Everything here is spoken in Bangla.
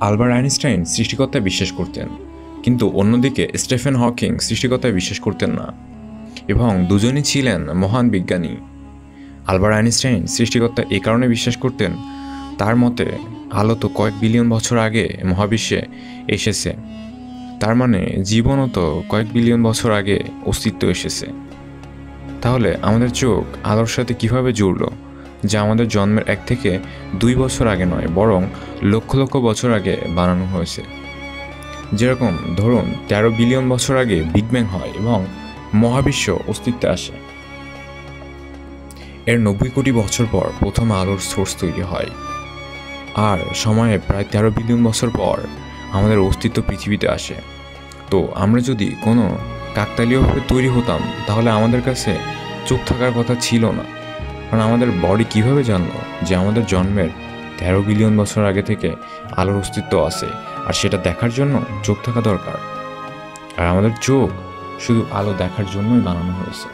আলবার্ট আইনস্টাইন সৃষ্টিকর্তায় বিশ্বাস করতেন, কিন্তু অন্যদিকে স্টিফেন হকিং সৃষ্টিকর্তায় বিশ্বাস করতেন না, এবং দুজনই ছিলেন মহান বিজ্ঞানী। আলবার্ট আইনস্টাইন সৃষ্টিকর্তা এই কারণে বিশ্বাস করতেন, তার মতে আলো তো কয়েক বিলিয়ন বছর আগে মহাবিশ্বে এসেছে, তার মানে জীবনও তো কয়েক বিলিয়ন বছর আগে অস্তিত্ব এসেছে। তাহলে আমাদের চোখ আলোর সাথে কিভাবে জুড়ল, যা আমাদের জন্মের 1 থেকে 2 বছর আগে নয়, বরং লক্ষ লক্ষ বছর আগে বানানো হয়েছে। যেরকম ধরুন 13 বিলিয়ন বছর আগে বিগ ব্যাং হয় এবং মহাবিশ্ব অস্তিত্বে আসে। এর 90 কোটি বছর পর প্রথম আলোর সোর্স তৈরি হয়, আর সময়ে প্রায় 13 বিলিয়ন বছর পর আমাদের অস্তিত্ব পৃথিবীতে আসে। তো আমরা যদি কোনো কাকতালীয়ভাবে তৈরি হতাম, তাহলে আমাদের কাছে চোখ থাকার কথা ছিল না, কারণ আমাদের বডি কিভাবে জানলো যে আমাদের জন্মের 13 বিলিয়ন বছর আগে থেকে আলোর অস্তিত্ব আছে, আর সেটা দেখার জন্য চোখ থাকা দরকার। আর আমাদের চোখ শুধু আলো দেখার জন্যই বানানো হয়েছে।